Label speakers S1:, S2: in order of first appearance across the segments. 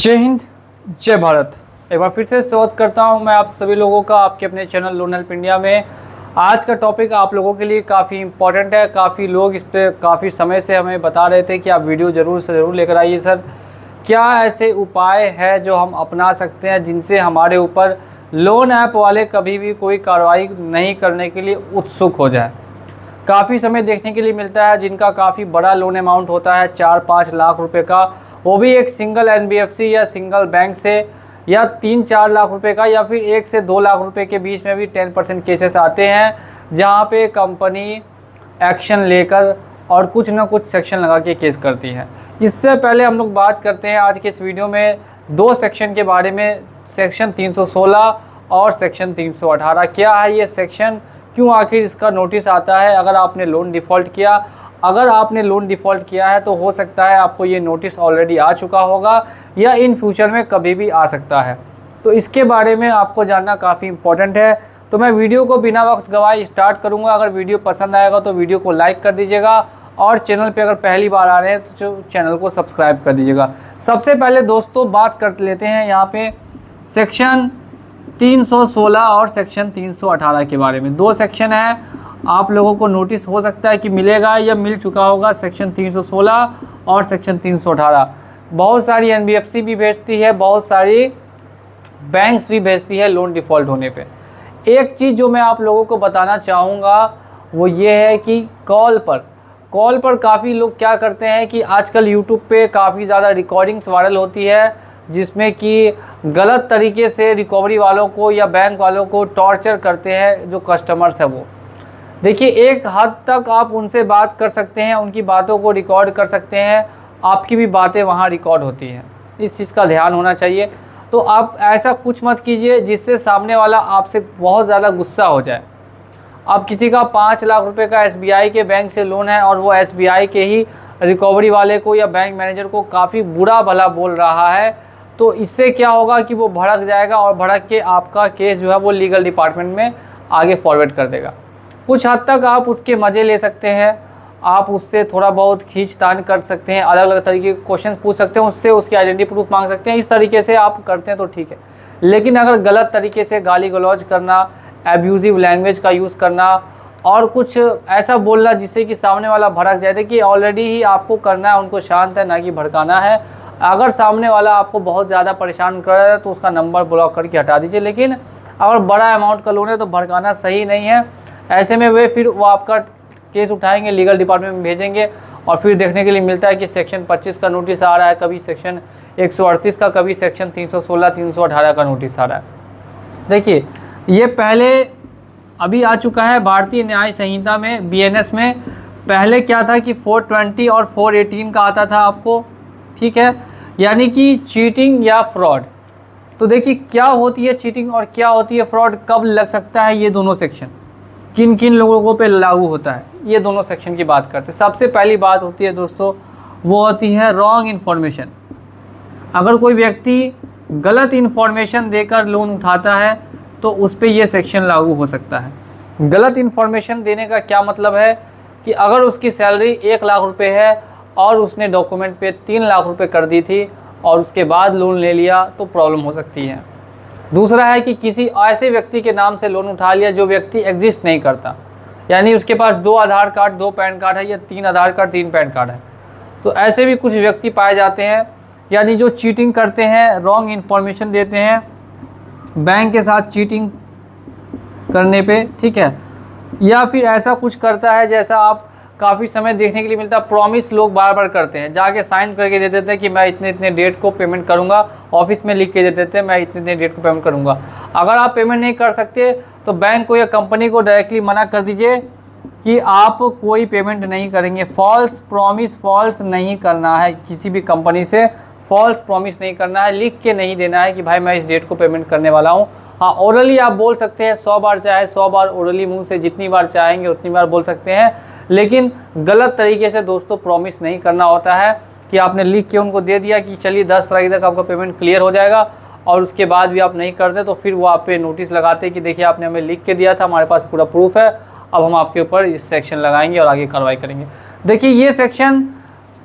S1: जय हिंद, जय भारत। एक बार फिर से स्वागत करता हूं मैं आप सभी लोगों का आपके अपने चैनल लोन हेल्प इंडिया में। आज का टॉपिक आप लोगों के लिए काफ़ी इम्पोर्टेंट है। काफ़ी लोग इस पर काफ़ी समय से हमें बता रहे थे कि आप वीडियो ज़रूर से ज़रूर लेकर आइए सर। क्या ऐसे उपाय है जो हम अपना सकते हैं जिनसे हमारे ऊपर लोन ऐप वाले कभी भी कोई कार्रवाई नहीं करने के लिए उत्सुक हो जाए। काफ़ी समय देखने के लिए मिलता है जिनका काफ़ी बड़ा लोन अमाउंट होता है 4-5 लाख रुपए का, वो भी एक सिंगल NBFC या सिंगल बैंक से, या 3-4 लाख रुपए का, या फिर 1 से 2 लाख रुपए के बीच में भी 10% केसेस आते हैं जहां पे कंपनी एक्शन लेकर और कुछ ना कुछ सेक्शन लगा के केस करती है। इससे पहले हम लोग बात करते हैं आज के इस वीडियो में दो सेक्शन के बारे में, सेक्शन 316 और सेक्शन 318। क्या है ये सेक्शन, क्यों आखिर इसका नोटिस आता है अगर आपने लोन डिफ़ॉल्ट किया। अगर आपने लोन डिफ़ॉल्ट किया है तो हो सकता है आपको ये नोटिस ऑलरेडी आ चुका होगा या इन फ्यूचर में कभी भी आ सकता है। तो इसके बारे में आपको जानना काफ़ी इम्पोर्टेंट है। तो मैं वीडियो को बिना वक्त गवाए स्टार्ट करूँगा। अगर वीडियो पसंद आएगा तो वीडियो को लाइक कर दीजिएगा और चैनल पे अगर पहली बार आ रहे हैं तो चैनल को सब्सक्राइब कर दीजिएगा। सबसे पहले दोस्तों बात कर लेते हैं यहाँ पे सेक्शन 316 और सेक्शन 318 के बारे में। दो सेक्शन है, आप लोगों को नोटिस हो सकता है कि मिलेगा या मिल चुका होगा। सेक्शन 316 और सेक्शन 318 बहुत सारी NBFC भी भेजती है, बहुत सारी बैंक्स भी भेजती है लोन डिफ़ॉल्ट होने पे। एक चीज़ जो मैं आप लोगों को बताना चाहूँगा वो ये है कि कॉल पर काफ़ी लोग क्या करते हैं कि आजकल यूट्यूब पे काफ़ी ज़्यादा रिकॉर्डिंग्स वायरल होती है जिसमें कि गलत तरीके से रिकवरी वालों को या बैंक वालों को टॉर्चर करते हैं जो कस्टमर्स है वो। देखिए, एक हद तक आप उनसे बात कर सकते हैं, उनकी बातों को रिकॉर्ड कर सकते हैं, आपकी भी बातें वहाँ रिकॉर्ड होती हैं। इस चीज़ का ध्यान होना चाहिए। तो आप ऐसा कुछ मत कीजिए जिससे सामने वाला आपसे बहुत ज़्यादा गुस्सा हो जाए। अब किसी का 5 लाख रुपए का SBI के बैंक से लोन है और वो SBI के ही रिकवरी वाले को या बैंक मैनेजर को काफ़ी बुरा भला बोल रहा है, तो इससे क्या होगा कि वो भड़क जाएगा और भड़क के आपका केस जो है वो लीगल डिपार्टमेंट में आगे फॉरवर्ड कर देगा। कुछ हद तक आप उसके मज़े ले सकते हैं, आप उससे थोड़ा बहुत खींचतान कर सकते हैं, अलग अलग तरीके के क्वेश्चन पूछ सकते हैं, उससे उसकी आइडेंटिटी प्रूफ मांग सकते हैं। इस तरीके से आप करते हैं तो ठीक है। लेकिन अगर गलत तरीके से गाली गलौज करना, एब्यूजिव लैंग्वेज का यूज़ करना और कुछ ऐसा बोलना जिससे कि सामने वाला भड़क जाए, देखिए ऑलरेडी ही आपको करना है उनको शांत है, ना कि भड़काना है। अगर सामने वाला आपको बहुत ज़्यादा परेशान कर रहा है तो उसका नंबर ब्लॉक करके हटा दीजिए। लेकिन अगर बड़ा अमाउंट का लोन है तो भड़काना सही नहीं है। ऐसे में वो आपका केस उठाएंगे, लीगल डिपार्टमेंट में भेजेंगे और फिर देखने के लिए मिलता है कि सेक्शन 25 का नोटिस आ रहा है, कभी सेक्शन 138 का, कभी सेक्शन 316 318 का नोटिस आ रहा है। देखिए, ये पहले अभी आ चुका है भारतीय न्याय संहिता में, BNS में। पहले क्या था कि 420 और 418 का आता था आपको, ठीक है, यानी कि चीटिंग या फ्रॉड। तो देखिए क्या होती है चीटिंग और क्या होती है फ्रॉड, कब लग सकता है, ये दोनों सेक्शन किन किन लोगों पे लागू होता है, ये दोनों सेक्शन की बात करते हैं। सबसे पहली बात होती है दोस्तों, वो होती है रॉन्ग इन्फॉर्मेशन। अगर कोई व्यक्ति गलत इन्फॉर्मेशन देकर लोन उठाता है तो उस पर यह सेक्शन लागू हो सकता है। गलत इन्फॉर्मेशन देने का क्या मतलब है कि अगर उसकी सैलरी 1 लाख रुपए है और उसने डॉक्यूमेंट पे 3 लाख रुपए कर दी थी और उसके बाद लोन ले लिया तो प्रॉब्लम हो सकती है। दूसरा है कि किसी ऐसे व्यक्ति के नाम से लोन उठा लिया जो व्यक्ति एग्जिस्ट नहीं करता, यानी उसके पास 2 आधार कार्ड 2 पैन कार्ड है या 3 आधार कार्ड 3 पैन कार्ड है। तो ऐसे भी कुछ व्यक्ति पाए जाते हैं, यानी जो चीटिंग करते हैं, रॉन्ग इन्फॉर्मेशन देते हैं बैंक के साथ चीटिंग करने पे, ठीक है। या फिर ऐसा कुछ करता है जैसा आप काफ़ी समय देखने के लिए मिलता है, प्रॉमिस लोग बार बार करते हैं, जाके साइन करके दे देते हैं कि मैं इतने इतने डेट को पेमेंट करूंगा, ऑफिस में लिख के दे देते हैं मैं इतने इतने डेट को पेमेंट करूंगा। अगर आप पेमेंट नहीं कर सकते तो बैंक को या कंपनी को डायरेक्टली मना कर दीजिए कि आप कोई पेमेंट नहीं करेंगे। फॉल्स प्रॉमिस फॉल्स नहीं करना है, किसी भी कंपनी से फॉल्स प्रॉमिस नहीं करना है, लिख के नहीं देना है कि भाई मैं इस डेट को पेमेंट करने वाला हूँ। हाँ, ओरली आप बोल सकते हैं 100 बार चाहे 100 बार, ओरली मुँह से जितनी बार चाहेंगे उतनी बार बोल सकते हैं, लेकिन गलत तरीके से दोस्तों प्रॉमिस नहीं करना होता है कि आपने लिख के उनको दे दिया कि चलिए 10 तारीख तक आपका पेमेंट क्लियर हो जाएगा और उसके बाद भी आप नहीं करते तो फिर वो आप पे नोटिस लगाते कि देखिए आपने हमें लिख के दिया था, हमारे पास पूरा प्रूफ है, अब हम आपके ऊपर इस सेक्शन लगाएंगे और आगे कार्रवाई करेंगे। देखिए ये सेक्शन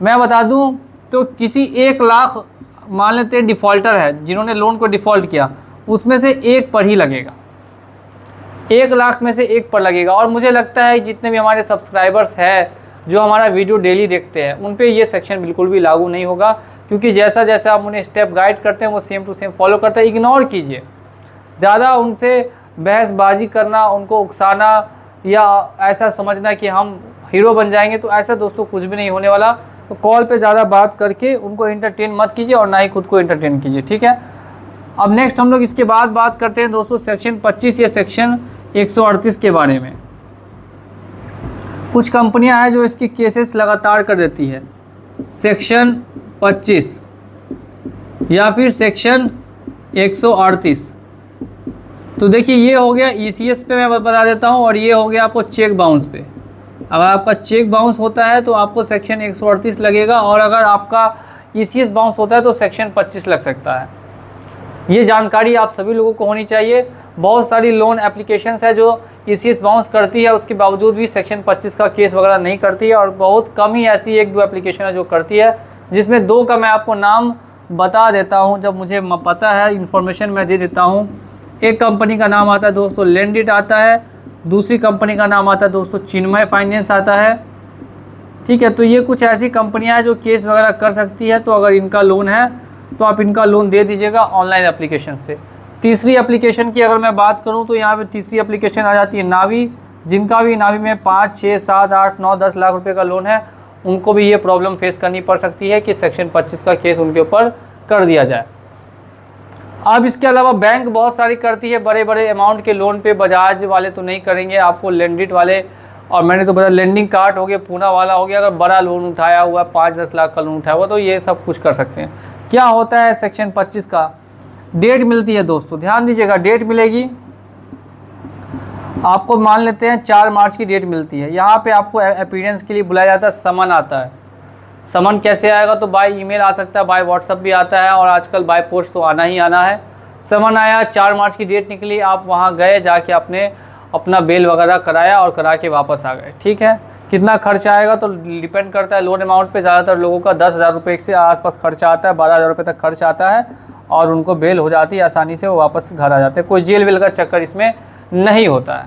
S1: मैं बता दूं तो किसी 1 लाख मान लेते हैं डिफ़ॉल्टर है, जिन्होंने लोन को डिफ़ॉल्ट किया, उसमें से एक पर ही लगेगा, 1 लाख में से एक पर लगेगा। और मुझे लगता है जितने भी हमारे सब्सक्राइबर्स हैं जो हमारा वीडियो डेली देखते हैं, उन पे ये सेक्शन बिल्कुल भी लागू नहीं होगा, क्योंकि जैसा जैसा आप उन्हें स्टेप गाइड करते हैं वो सेम टू सेम फॉलो करते हैं। इग्नोर कीजिए, ज़्यादा उनसे बहसबाजी करना, उनको उकसाना या ऐसा समझना कि हम हीरो बन जाएंगे, तो ऐसा दोस्तों कुछ भी नहीं होने वाला। तो कॉल पे ज़्यादा बात करके उनको एंटरटेन मत कीजिए और ना ही खुद को एंटरटेन कीजिए, ठीक है। अब नेक्स्ट हम लोग इसके बाद बात करते हैं दोस्तों सेक्शन 25 या सेक्शन 138 के बारे में। कुछ कंपनियां हैं जो इसकी केसेस लगातार कर देती है, सेक्शन 25 या फिर सेक्शन 138। तो देखिए ये हो गया ECS पे मैं बता देता हूँ, और ये हो गया आपको चेक बाउंस पे। अगर आपका चेक बाउंस होता है तो आपको सेक्शन 138 लगेगा, और अगर आपका ECS बाउंस होता है तो सेक्शन 25 लग सकता है। ये जानकारी आप सभी लोगों को होनी चाहिए। बहुत सारी लोन एप्लीकेशंस है जो ECS बाउंस करती है, उसके बावजूद भी सेक्शन 25 का केस वगैरह नहीं करती है, और बहुत कम ही ऐसी 1-2 एप्लीकेशन है जो करती है, जिसमें 2 का मैं आपको नाम बता देता हूँ। जब मुझे पता है इन्फॉर्मेशन मैं दे देता हूँ। एक कंपनी का नाम आता है दोस्तों लेंडिट आता है, दूसरी कंपनी का नाम आता है दोस्तों चिन्मय फाइनेंस आता है, ठीक है। तो ये कुछ ऐसी कंपनियां हैं जो केस वगैरह कर सकती है। तो अगर इनका लोन है तो आप इनका लोन दे दीजिएगा ऑनलाइन एप्लीकेशन से। तीसरी एप्लीकेशन की अगर मैं बात करूं तो यहाँ पे तीसरी एप्लीकेशन आ जाती है नावी। जिनका भी नावी में 5, 6, 7, 8, 9, 10 लाख रुपए का लोन है, उनको भी ये प्रॉब्लम फेस करनी पड़ सकती है कि सेक्शन 25 का केस उनके ऊपर कर दिया जाए। अब इसके अलावा बैंक बहुत सारी करती है बड़े बड़े अमाउंट के लोन पे। बजाज वाले तो नहीं करेंगे, आपको लेंडिट वाले, और मैंने तो बताया लेंडिंग कार्ड हो गया, पूना वाला हो गया। अगर बड़ा लोन उठाया हुआ है, 5-10 लाख का लोन उठाया हुआ, तो ये सब कुछ कर सकते हैं। क्या होता है सेक्शन 25 का, डेट मिलती है दोस्तों, ध्यान दीजिएगा। डेट मिलेगी आपको, मान लेते हैं 4 मार्च की डेट मिलती है। यहाँ पे आपको अपीयरेंस के लिए बुलाया जाता है, समन आता है। समन कैसे आएगा, तो बाय ईमेल आ सकता है, बाय व्हाट्सअप भी आता है, और आजकल बाय पोस्ट तो आना ही आना है। समन आया, 4 मार्च की डेट निकली, आप वहाँ गए, जाके आपने अपना बेल वगैरह कराया और करा के वापस आ गए, ठीक है। कितना खर्च आएगा तो डिपेंड करता है लोन अमाउंट पे। ज़्यादातर लोगों का 10,000 रुपये से आसपास खर्चा आता है, 12,000 रुपये तक खर्च आता है, और उनको बेल हो जाती है आसानी से, वो वापस घर आ जाते हैं। कोई जेल वेल का चक्कर इसमें नहीं होता है।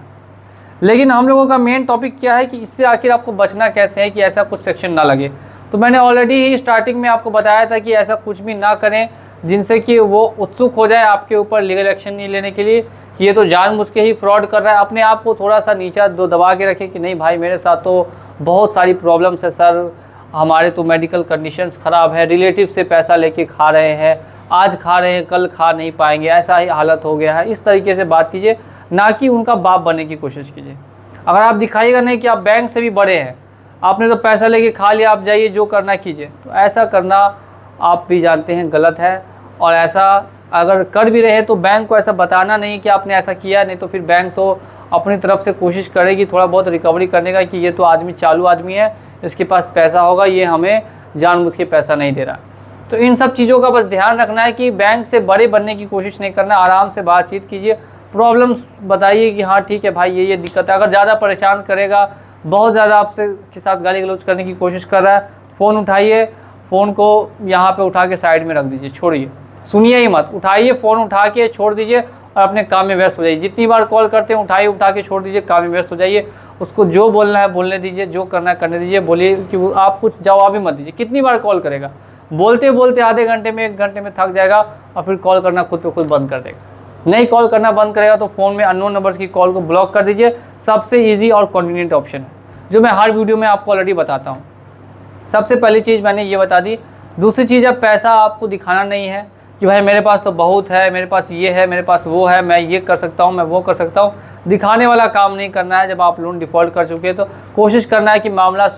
S1: लेकिन हम लोगों का मेन टॉपिक क्या है कि इससे आखिर आपको बचना कैसे है कि ऐसा कुछ सेक्शन ना लगे। तो मैंने ऑलरेडी ही स्टार्टिंग में आपको बताया था कि ऐसा कुछ भी ना करें जिनसे कि वो उत्सुक हो जाए आपके ऊपर लीगल एक्शन नहीं लेने के लिए कि ये तो जानबूझ के ही फ्रॉड कर रहा है। अपने आप को थोड़ा सा नीचा दबा के रखें कि नहीं भाई, मेरे साथ तो बहुत सारी प्रॉब्लम्स है सर, हमारे तो मेडिकल कंडीशंस ख़राब है, रिलेटिव से पैसा लेके खा रहे हैं, आज खा रहे हैं कल खा नहीं पाएंगे, ऐसा ही हालत हो गया है। इस तरीके से बात कीजिए, ना कि उनका बाप बनने की कोशिश कीजिए। अगर आप दिखाइएगा नहीं कि आप बैंक से भी बड़े हैं, आपने तो पैसा लेके खा लिया, आप जाइए जो करना कीजिए, तो ऐसा करना आप भी जानते हैं गलत है। और ऐसा अगर कर भी रहे तो बैंक को ऐसा बताना नहीं कि आपने ऐसा किया, नहीं तो फिर बैंक तो अपनी तरफ से कोशिश करेगी थोड़ा बहुत रिकवरी करने का कि ये तो आदमी चालू आदमी है, इसके पास पैसा होगा, ये हमें जानबूझ के पैसा नहीं दे रहा। तो इन सब चीज़ों का बस ध्यान रखना है कि बैंक से बड़े बनने की कोशिश नहीं करना, आराम से बातचीत कीजिए, प्रॉब्लम्स बताइए कि हाँ ठीक है भाई ये दिक्कत है। अगर ज़्यादा परेशान करेगा, बहुत ज़्यादा आपसे के साथ गाली गलौज करने की कोशिश कर रहा है, फ़ोन उठाइए, फ़ोन को यहाँ पे उठा के साइड में रख दीजिए, छोड़िए, सुनिए ही मत, उठाइए, फ़ोन उठा के छोड़ दीजिए और अपने काम में व्यस्त हो जाइए। जितनी बार कॉल करते हैं उठाइए, उठा के छोड़ दीजिए, काम में व्यस्त हो जाइए। उसको जो बोलना है बोलने दीजिए, जो करना है करने दीजिए। बोलिए कि आप कुछ जवाब ही मत दीजिए। कितनी बार कॉल करेगा, बोलते बोलते आधे घंटे में 1 घंटे में थक जाएगा और फिर कॉल करना खुद पे खुद बंद कर देगा। नहीं कॉल करना बंद करेगा तो फ़ोन में अननोन नंबर्स की कॉल को ब्लॉक कर दीजिए। सबसे ईजी और कन्वीनियंट ऑप्शन है, जो मैं हर वीडियो में आपको ऑलरेडी बताता हूँ। सबसे पहली चीज़ मैंने ये बता दी। दूसरी चीज़, अब पैसा आपको दिखाना नहीं है कि भाई मेरे पास तो बहुत है, मेरे पास ये है, मेरे पास वो है, मैं ये कर सकता हूँ, मैं वो कर सकता हूँ। दिखाने वाला काम नहीं करना है। जब आप लोन डिफ़ॉल्ट कर चुके हैं तो कोशिश करना है कि मामला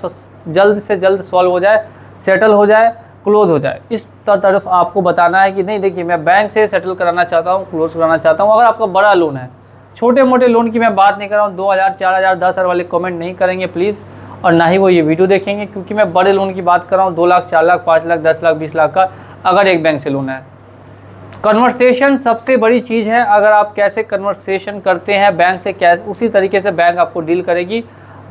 S1: जल्द से जल्द सॉल्व हो जाए, सेटल हो जाए, क्लोज़ हो जाए। इस तरफ आपको बताना है कि नहीं देखिए मैं बैंक से सेटल कराना चाहता हूँ, क्लोज़ कराना चाहता हूँ। अगर आपका बड़ा लोन है, छोटे मोटे लोन की मैं बात नहीं कर रहा हूँ, 2,000, 4,000, 10,000 वाले कमेंट नहीं करेंगे प्लीज़, और ना ही वो ये वीडियो देखेंगे, क्योंकि मैं बड़े लोन की बात कर रहा हूँ। 2 लाख, 4 लाख, 5 लाख, 10 लाख, 20 लाख का अगर एक बैंक से लोन है। कन्वर्सेशन सबसे बड़ी चीज़ है। अगर आप कैसे कन्वर्सेशन करते हैं बैंक से, कैसे उसी तरीके से बैंक आपको डील करेगी।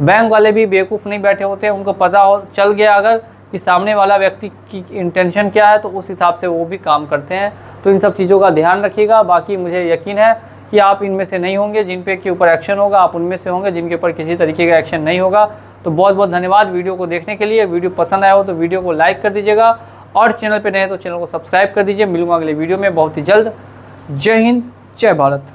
S1: बैंक वाले भी बेवकूफ़ नहीं बैठे होते हैं, उनको पता हो चल गया अगर कि सामने वाला व्यक्ति की इंटेंशन क्या है, तो उस हिसाब से वो भी काम करते हैं। तो इन सब चीज़ों का ध्यान रखिएगा। बाकी मुझे यकीन है कि आप इनमें से नहीं होंगे जिन पे के ऊपर एक्शन होगा, आप उनमें से होंगे जिनके ऊपर किसी तरीके का एक्शन नहीं होगा। तो बहुत बहुत धन्यवाद वीडियो को देखने के लिए। वीडियो पसंद आया हो तो वीडियो को लाइक कर दीजिएगा, और चैनल पे नए तो चैनल को सब्सक्राइब कर दीजिए। मिलूंगा अगले वीडियो में बहुत ही जल्द। जय हिंद, जय भारत।